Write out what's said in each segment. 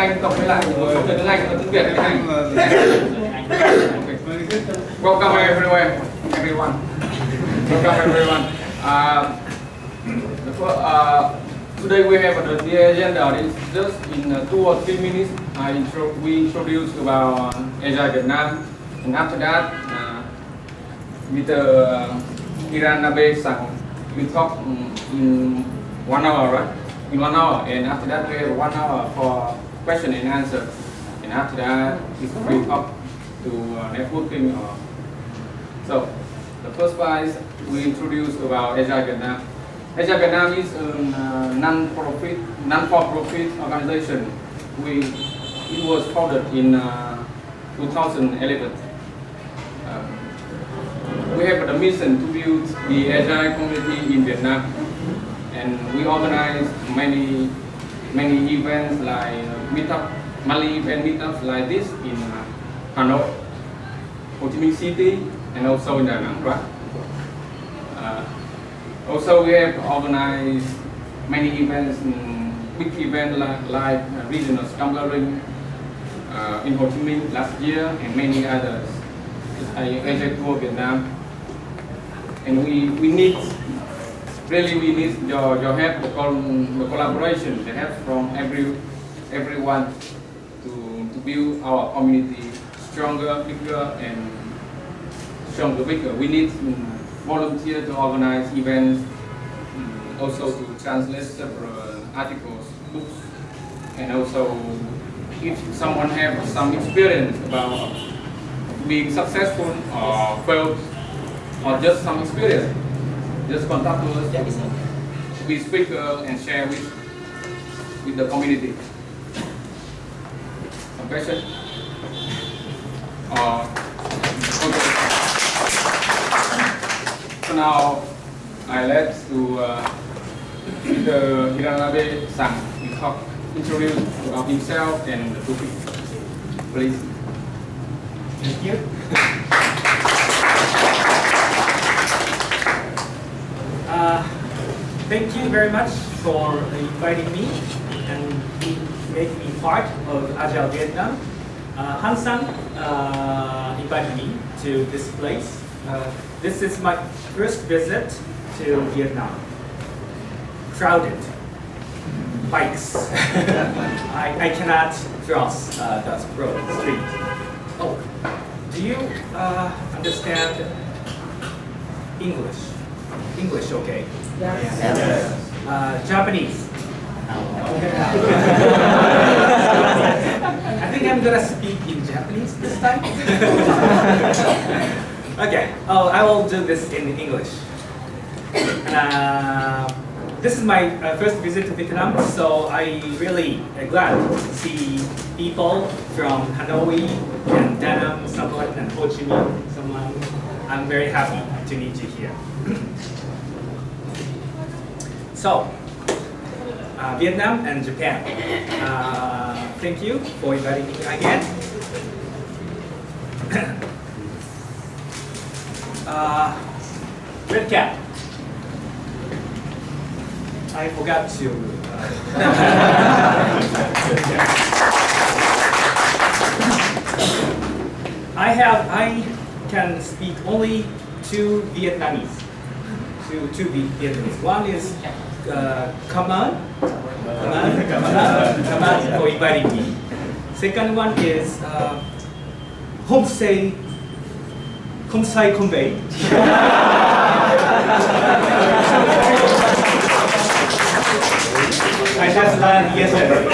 Anh cộng với lại một số người tiếng Anh và tiếng Việt tiếng Anh. Welcome everywhere, everyone. Welcome everyone. Today we have the agenda. It's just in 2 or 3 minutes. We introduce about AgileVietnam, and after that, Mr. Hiranable-San will talk in 1 hour, right? In 1 hour, and after that we have 1 hour for question and answer, and after that it's free talk to networking. So the first part is we introduce about AgileVietnam. AgileVietnam is a non-for-profit organization. It was founded in 2011. We have the mission to build the Agile community in Vietnam, and we organize many events like monthly event meetups like this in Hanoi, Ho Chi Minh City, and also in Da Nang, right? Also, we have organized many events, big events like regional Scrum in Ho Chi Minh last year, and many others. Agile Tour Vietnam, and we need your help, the collaboration, the help from everyone to build our community stronger, bigger, and bigger. We need volunteers to organize events, also to translate several articles, books, and also if someone has some experience about being successful or failed, or just some experience, just contact us to be speaker and share with the community. Some question? Okay. So now I let to Mr. Hiranable-San introduce about himself and the topic. Please. Thank you. Thank you very much for inviting me and making me part of AgileVietnam. Han-san invited me to this place. This is my first visit to Vietnam. Crowded. Bikes. I cannot cross that street. Oh, do you understand English? English, okay. Yes. Yes. Japanese. I think I'm gonna speak in Japanese this time. Okay. Oh, I will do this in English. This is my first visit to Vietnam, so I really glad to see people from Hanoi and Da Nang, someone, and Ho Chi Minh, someone. I'm very happy to meet you here. So, Vietnam and Japan. Thank you for inviting me again. Red cap. I forgot to. I can speak only two Vietnamese. Two Vietnamese. One is come on for inviting me. Second one is Conveyer. I just learned yesterday.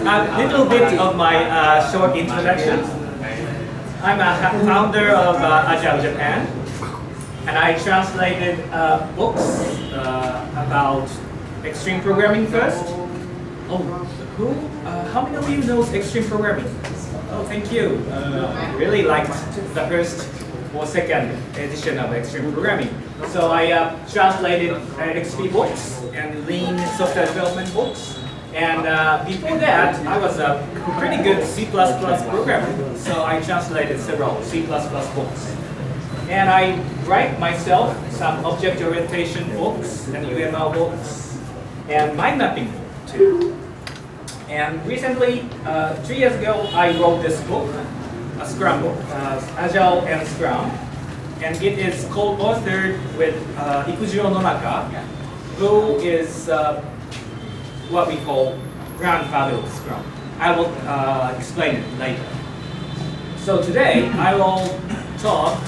A little bit of my short introduction. I'm a founder of AgileVietnam, and I translated books about extreme programming first. Oh, who? How many of you knows extreme programming? Oh, thank you. Really liked the first or second edition of extreme programming. So I translated XP books and lean software development books. And before that, I was a pretty good C++ programmer. So I translated several C++ books. And I write myself some object orientation books and UML books and mind mapping book too. And recently, 3 years ago, I wrote this book, a Scrum book, Agile and Scrum. And it is co-authored with Ikujiro Nonaka, who is what we call grandfather of Scrum. I will explain it later. So today, I will talk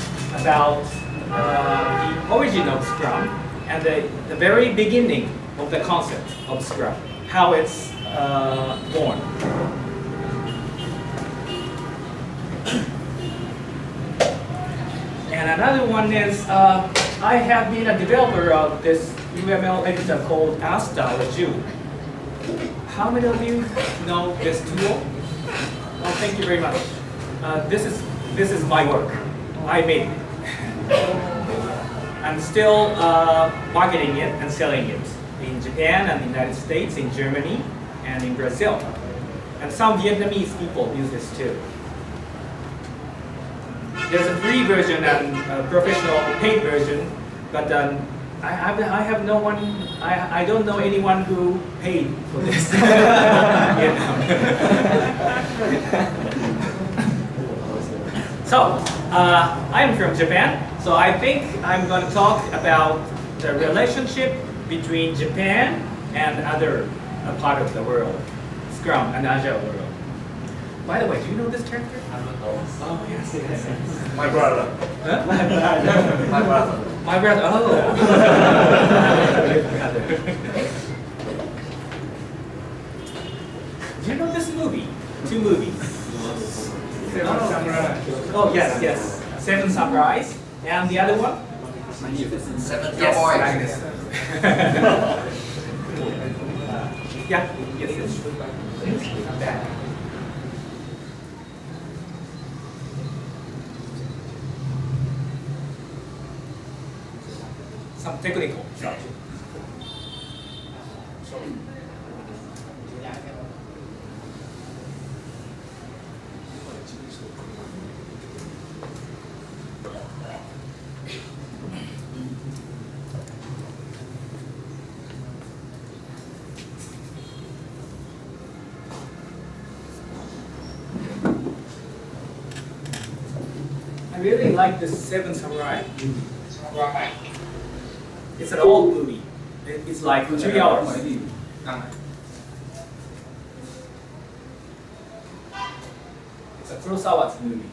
about the origin of Scrum and the very beginning of the concept of Scrum, how it's born. And another one is, I have been a developer of this UML editor called Asta or Ju. How many of you know this tool? Well, thank you very much. This is my work. I made it. I'm still marketing it and selling it in Japan and the United States, in Germany, and in Brazil. And some Vietnamese people use this too. There's a free version and a professional paid version, but I have no one. I don't know anyone who paid for this. So I'm from Japan, so I think I'm going to talk about the relationship between Japan and other part of the world, Scrum and Agile world. By the way, do you know this character? Oh, yes, yes, yes. My brother. Huh? My brother. My brother, oh. Do you know this movie? 2 movies. Seven Samurai. Oh, yes, yes. 7 Samurais. And the other one? Seven Yes, boys. Magnus. Yeah, yes, yes. Not bad. Some technical stuff. I really like this 7 Samurai. It's an old movie. It's like 3 hours. It's a Kurosawa's movie.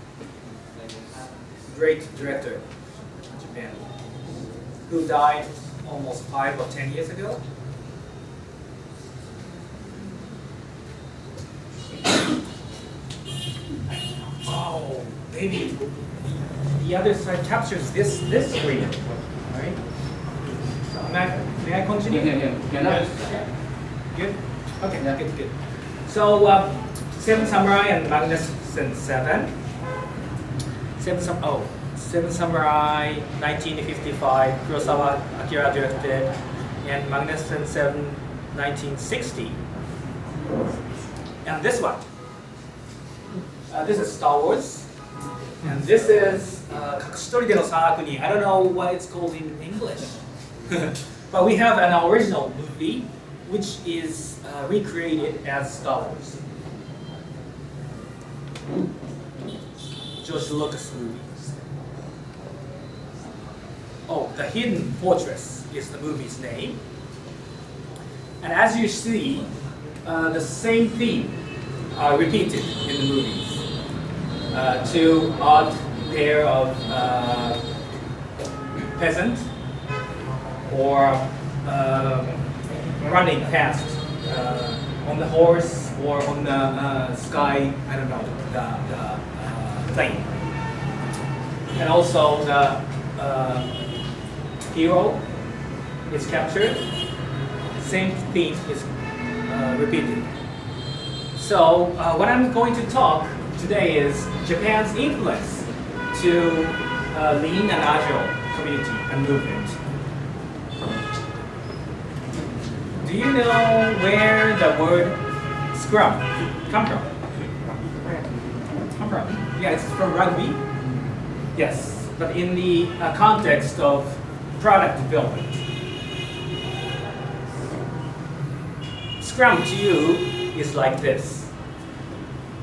Great director in Japan, who died almost 5 or 10 years ago. Oh, maybe the other side captures this screen, right? So may I continue? Yeah. Good? Okay, good. So, 7 Samurai and Magnificent 7. 7 Samurai, 1955, Kurosawa Akira directed, and Magnificent 7, 1960. And this one. This is Star Wars. And this is Kakushitori no Saakuni. I don't know what it's called in English. But we have an original movie which is recreated as Star Wars. George Lucas movie. Oh, The Hidden Fortress is the movie's name. And as you see, the same theme are repeated in the movies. 2 odd pair of peasant or running fast on the horse or on the sky, I don't know, the plane. And also the hero is captured, same theme is repeated. So what I'm going to talk today is Japan's influence to lean and agile community and movement. Do you know where the word Scrum come from? Yeah, it's from rugby. Yes. but in the context of product development. Scrum to you is like this.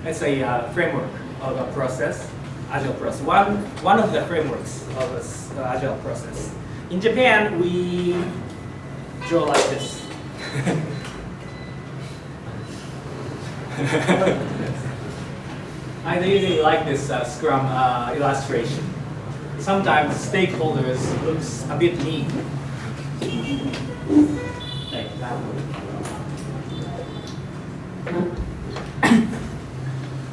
It's a framework of a process, agile process. One of the frameworks of an agile process. In Japan, we draw like this. I really like this Scrum illustration. Sometimes stakeholders looks a bit mean. Like that one.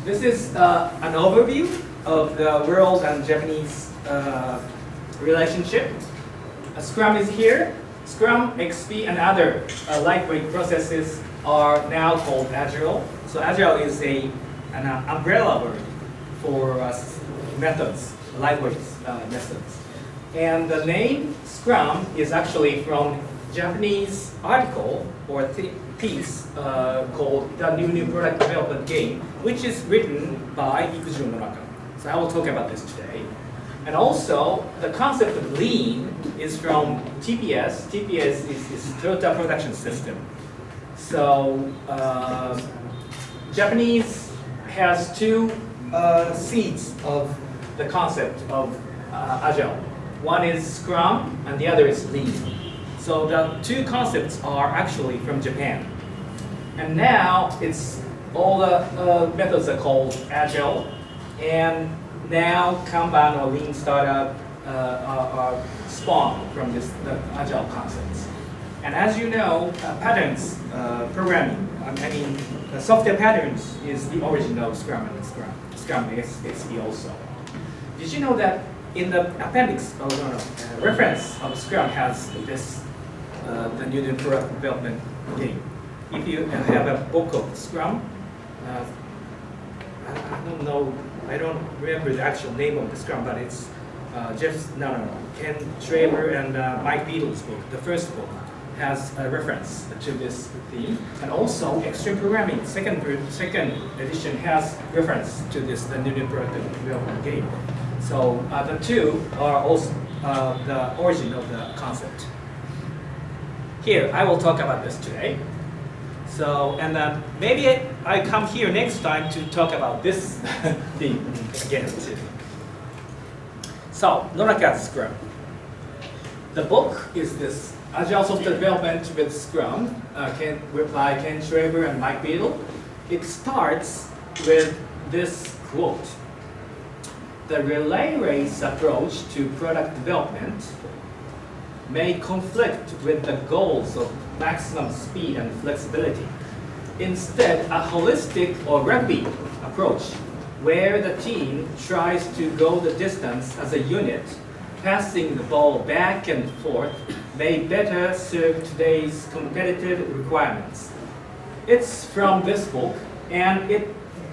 This is an overview of the world and Japanese relationship. Scrum is here. Scrum, XP, and other lightweight processes are now called Agile. So Agile is an umbrella word for methods, lightweight methods. And the name Scrum is actually from Japanese article or piece called The New Product Development Game, which is written by Ikujiro Nonaka. So I will talk about this today. And also, the concept of lean is from TPS. TPS is Toyota Production System. So Japanese has two seeds of the concept of Agile. One is Scrum and the other is Lean. So the two concepts are actually from Japan. And now it's all the methods are called Agile, and now Kanban or Lean startup are spawned from the Agile concepts. And as you know, patterns programming, software patterns is the origin of Scrum and Scrum XP also. Did you know that in the appendix, reference of Scrum has this, the new product development game. If you have a book of Scrum, I don't remember the actual name of the Scrum, but it's Ken Traver and Mike Beadle's book, the first book, has a reference to this theme. And also Extreme Programming, second edition has reference to this, the new product development game. So the two are also the origin of the concept. Here, I will talk about this today. So, and maybe I come here next time to talk about this theme again too. So, Nonaka's Scrum. The book is this Agile Software Development with Scrum, by Ken Traver and Mike Beadle. It starts with this quote. The relay race approach to product development may conflict with the goals of maximum speed and flexibility. Instead, a holistic or rugby approach, where the team tries to go the distance as a unit, passing the ball back and forth, may better serve today's competitive requirements. It's from this book, and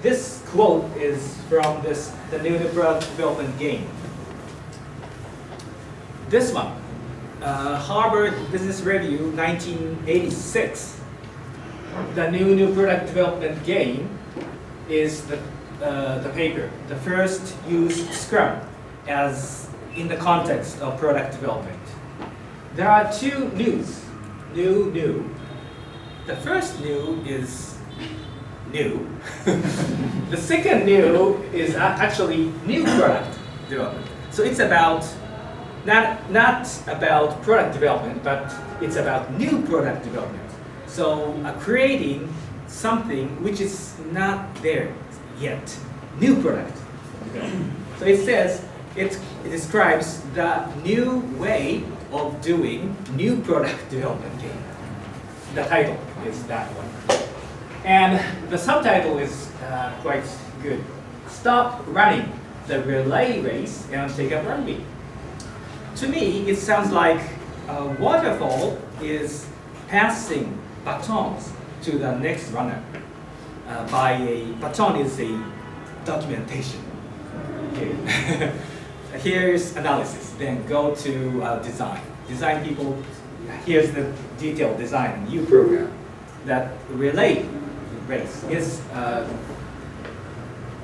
this quote is from the new product development game. This one. Harvard Business Review, 1986. The new product development game is the paper. The first used Scrum as in the context of product development. There are two news. New. The first new is new. The second new is actually new product development. So it's about not about product development, but it's about new product development. So creating something which is not there yet, new product development. So it says, it describes the new way of doing new product development game. The title is that one. And the subtitle is quite good. Stop running the relay race and take up rugby. To me, it sounds like a waterfall is passing batons to the next runner. By a baton is a documentation. Okay. Here's analysis. Then go to design. Design people. Here's the detailed design new program. That relay race is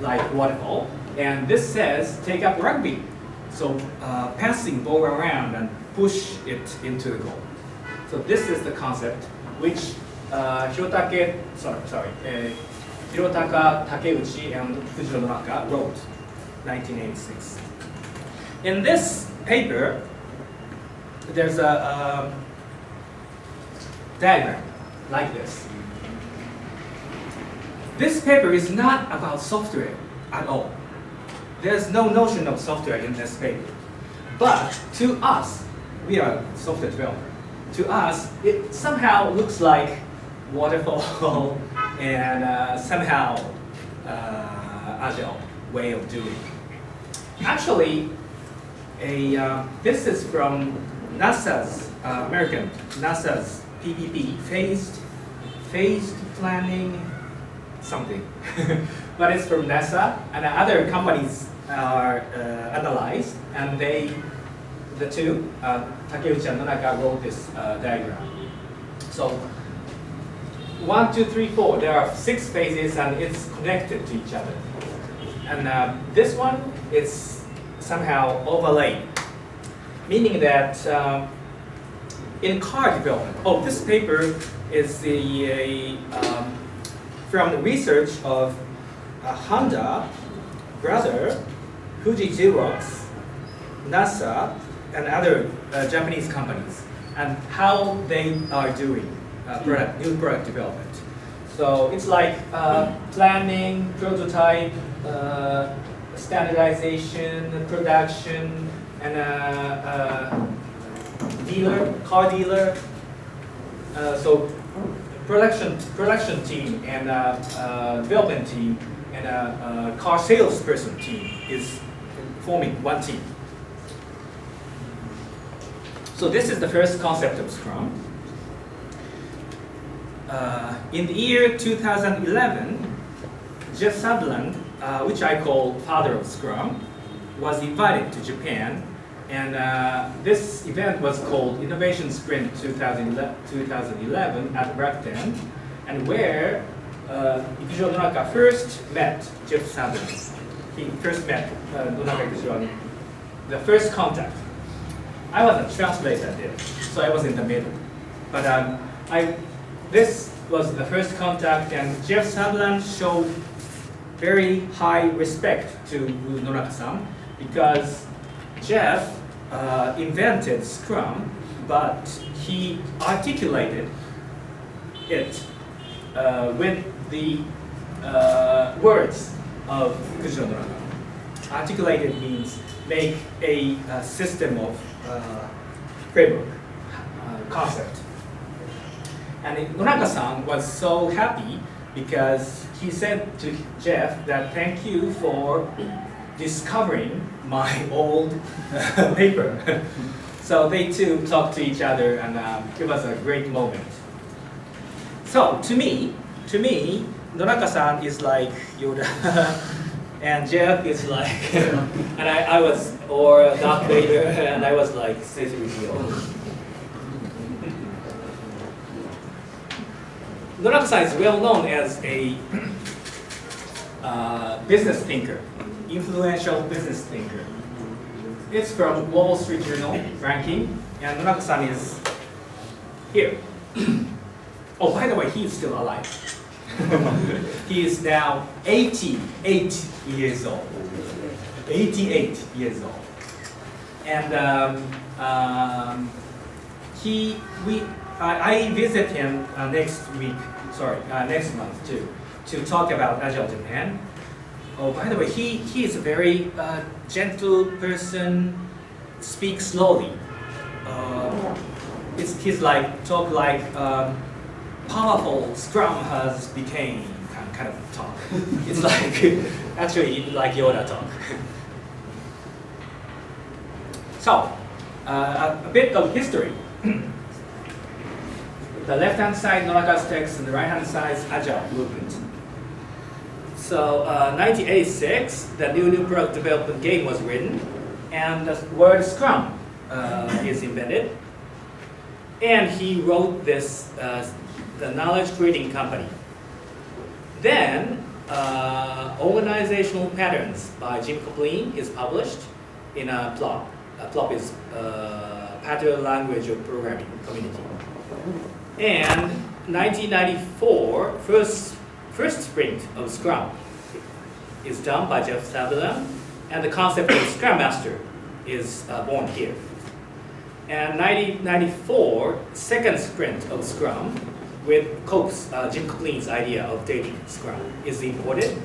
like waterfall, and this says take up rugby. So passing ball around and push it into the goal. So this is the concept which Hirotaka Takeuchi and Fujiro Nonaka wrote 1986. In this paper, there's a diagram like this. This paper is not about software at all. There's no notion of software in this paper. But to us, we are software developers. To us, it somehow looks like waterfall and somehow agile way of doing. Actually, this is from NASA's NASA's PPP, phased planning something. But it's from NASA, and other companies are analyzed, and the two, Takeuchi and Nonaka, wrote this diagram. So 1, 2, 3, 4, there are 6 phases, and it's connected to each other. And this one is somehow overlaid, meaning that in car development, this paper is from the research of Honda, Brother, Fuji Xerox, NASA, and other Japanese companies, and how they are doing new product development. So it's like planning, prototype, standardization, production, and car dealer. So production team and development team and car salesperson team is forming one team. So this is the first concept of Scrum. In the year 2011, Jeff Sutherland, which I call father of Scrum, was invited to Japan, and this event was called Innovation Sprint 2011 at Rakuten, and where Ikijiro Nonaka first met Jeff Sutherland. He first met Nonaka Ikijiro, the first contact. I was a translator there, so I was in the middle. But this was the first contact, and Jeff Sutherland showed very high respect to Nonaka-san because Jeff invented Scrum, but he articulated it with the words of Ikijiro Nonaka. Articulated means make a system of framework, concept. And Nonaka-san was so happy because he said to Jeff that thank you for discovering my old paper. So they two talked to each other, and it was a great moment. So to me, Nonaka-san is like Yoda, and Jeff is like, and I was, or Darth Vader, and I was like C-3PO. Nonaka-san is well known as a business thinker, influential business thinker. It's from Wall Street Journal ranking, and Nonaka-san is here. Oh, by the way, he is still alive. He is now 88 years old. 88 years old. And I visit him next month too, to talk about Agile Japan. Oh, by the way, he is a very gentle person, speaks slowly. He's like, talk like powerful Scrum has became kind of talk. It's like, actually like Yoda talk. So, a bit of history. The left-hand side, Nonaka's text, and the right-hand side is Agile Blueprint. So, 1986, the new product development game was written, and the word Scrum is invented. And he wrote this, the knowledge creating company. Then, Organizational Patterns by Jim Kaplan is published, in a PLOP. PLOP is Pattern Language of Programming Community. And 1994, first sprint of Scrum is done by Jeff Sutherland, and the concept of Scrum Master is born here. And 1994, second sprint of Scrum with Jim Cooklin's idea of daily Scrum is imported.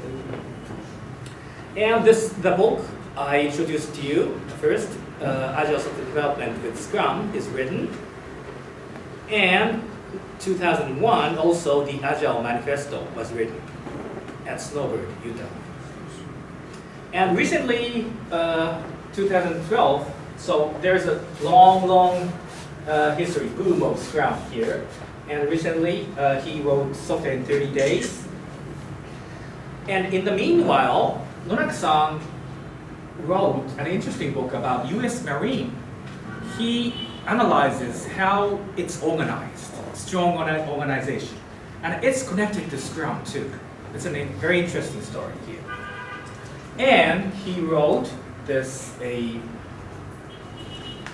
And the book I introduced to you first, Agile Software Development with Scrum, is written. And 2001, also the Agile Manifesto was written at Snowbird, Utah. And recently, 2012, so there's a long history boom of Scrum here. And recently, he wrote Software in 30 Days. And in the meanwhile, Nonaka-san wrote an interesting book about US Marine. He analyzes how it's organized, strong organization. And it's connected to Scrum too. It's a very interesting story here. And he wrote a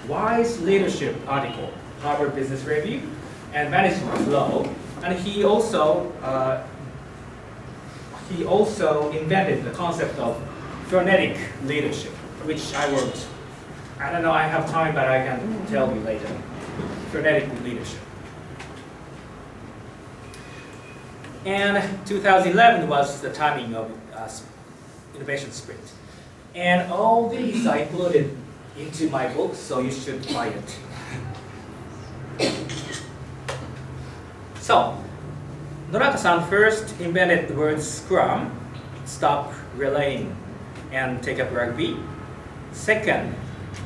wise leadership article, Harvard Business Review, and Management Flow. And he also invented the concept of frenetic leadership, which I wrote. I don't know, I have time, but I can tell you later. Frenetic leadership. And 2011 was the timing of Innovation Sprint. And all these I included into my book, so you should buy it. So, Nonaka-san first invented the word Scrum, stop relaying and take up rugby. Second,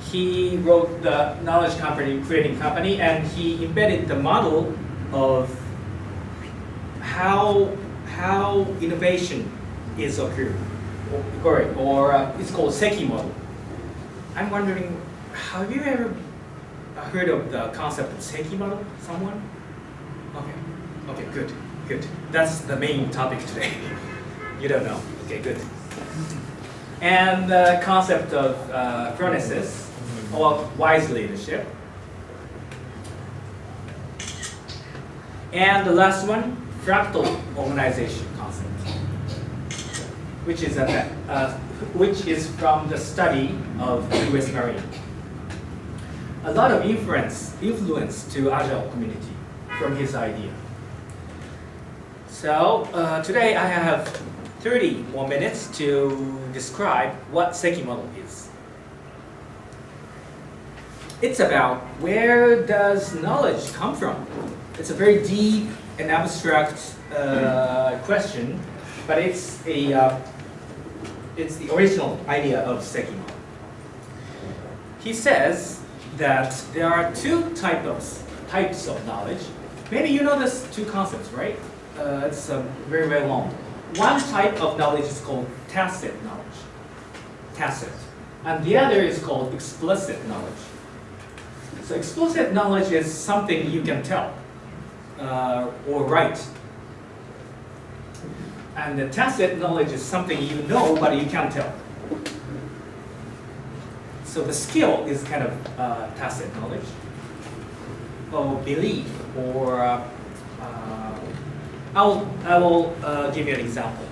he wrote the knowledge company, creating company, and he embedded the model of how innovation is occurring, or it's called Seki model. I'm wondering, have you ever heard of the concept of Seki model? Someone? Okay, good. That's the main topic today. You don't know. Okay, good. And the concept of phronesis, or wise leadership. And the last one, fractal organization concept, which is from the study of US Marine. A lot of influence to Agile community from his idea. So today I have 30 more minutes to describe what Seki model is. It's about where does knowledge come from? It's a very deep and abstract question, but it's the original idea of Seki model. He says that there are two types of knowledge. Maybe you know these two concepts, right? It's very long. One type of knowledge is called tacit knowledge, tacit, and the other is called explicit knowledge. So explicit knowledge is something you can tell or write, and the tacit knowledge is something you know but you can't tell. So the skill is kind of tacit knowledge, or belief, or I will give you an example.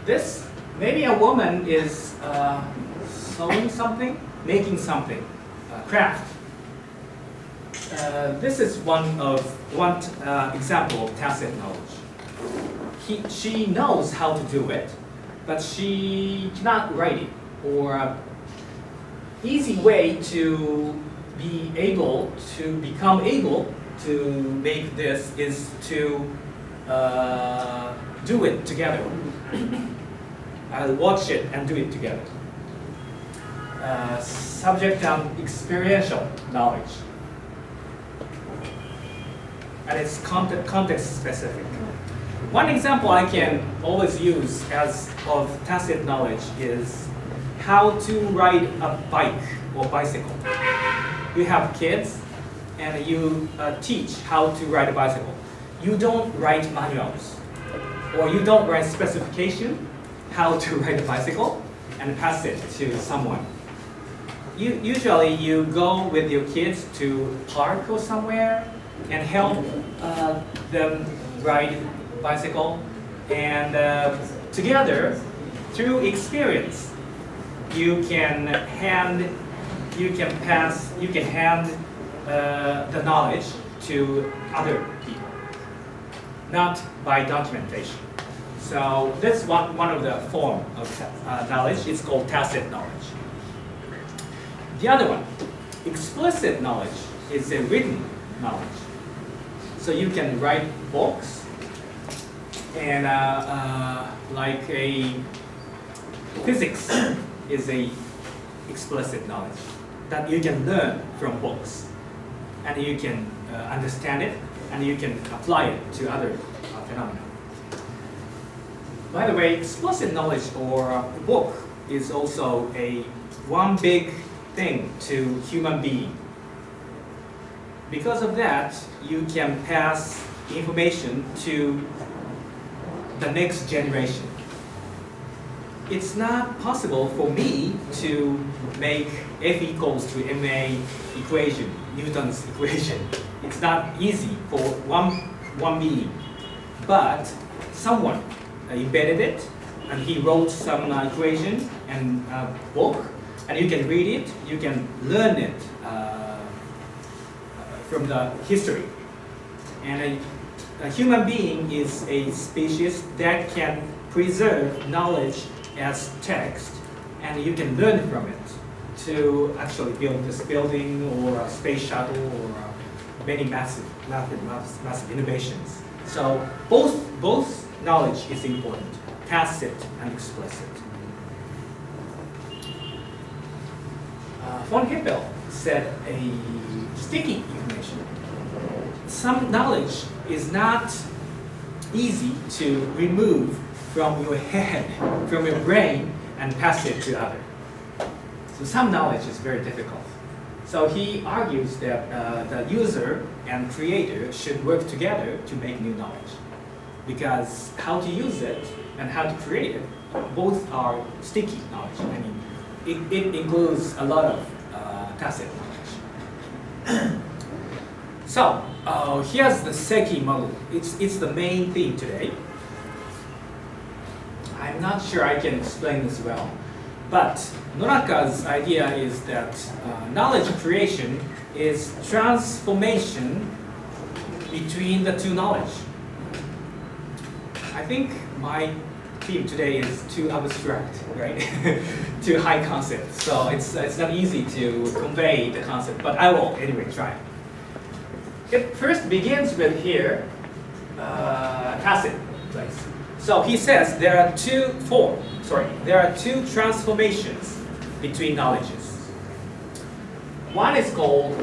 This, maybe a woman is sewing something, making something, craft. This is one example of tacit knowledge. She knows how to do it, but she cannot write it. Or easy way to become able to make this is to do it together. I'll watch it and do it together. Subject and experiential knowledge. And it's context specific. One example I can always use as of tacit knowledge is how to ride a bike or bicycle. You have kids and you teach how to ride a bicycle. You don't write manuals or you don't write specification how to ride a bicycle, and pass it to someone. Usually you go with your kids to park or somewhere and help them ride bicycle, and together, through experience, you can hand the knowledge to other people, not by documentation. So that's one of the form of knowledge. It's called tacit knowledge. The other one, explicit knowledge, is a written knowledge. So you can write books, and like a physics is a explicit knowledge that you can learn from books, and you can understand it, and you can apply it to other phenomena. By the way, explicit knowledge or book is also one big thing to human being. Because of that, you can pass information to the next generation. It's not possible for me to make F equals to ma equation, Newton's equation. It's not easy for one being. But someone invented it, and he wrote some equation and book, and you can read it, you can learn it from the history. And a human being is a species that can preserve knowledge as text, and you can learn from it to actually build this building or a space shuttle or many massive innovations. So both knowledge is important, tacit and explicit. Von Hippel said a sticky information. Some knowledge is not easy to remove from your head, from your brain, and pass it to others. So some knowledge is very difficult. So he argues that the user and creator should work together to make new knowledge. Because how to use it and how to create it, both are sticky knowledge. I mean, it includes a lot of tacit knowledge. So here's the Seki model. It's the main theme today. I'm not sure I can explain this well, but Noraka's idea is that knowledge creation is transformation between the two knowledge. I think my theme today is too abstract, right? Too high concept. So it's not easy to convey the concept, but I will anyway try. It first begins with here, tacit place. So he says there are two transformations between knowledges. One is called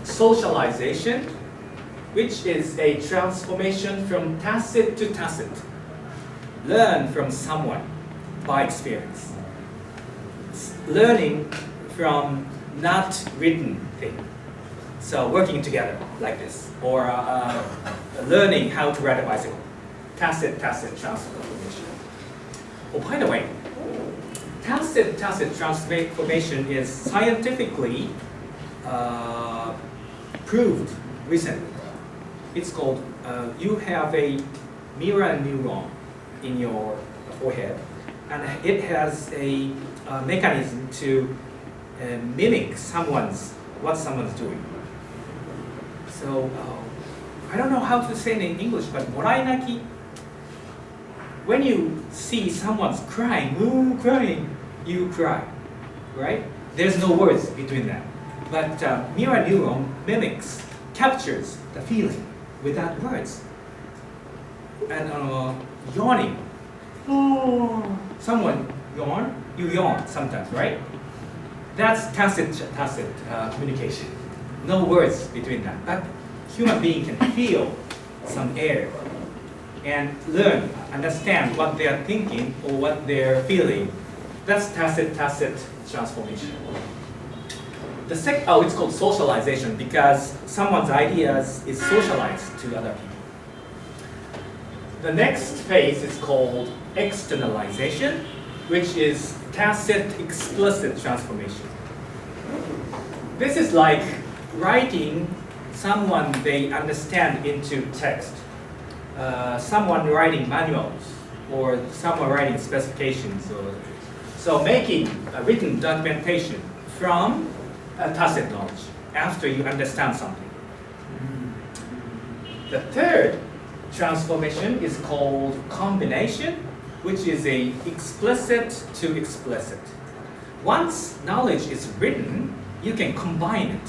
socialization, which is a transformation from tacit to tacit. Learn from someone by experience. Learning from not written thing. So working together like this, or learning how to ride a bicycle. Tacit transformation. Oh, by the way, tacit transformation is scientifically proved recently. It's called, you have a mirror neuron in your forehead, and it has a mechanism to mimic what someone's doing. So I don't know how to say it in English, but morainaki. When you see someone's crying, you cry, right? There's no words between them. But mirror neuron captures the feeling without words. And yawning. Oh, someone yawn, you yawn sometimes, right? That's tacit communication. No words between them. But human being can feel some air and learn, understand what they are thinking or what they're feeling. That's tacit transformation. It's called socialization because someone's ideas is socialized to other people. The next phase is called externalization, which is tacit explicit transformation. This is like writing someone they understand into text. Someone writing manuals or someone writing specifications. So making a written documentation from tacit knowledge after you understand something. The third transformation is called combination, which is a explicit to explicit. Once knowledge is written, you can combine it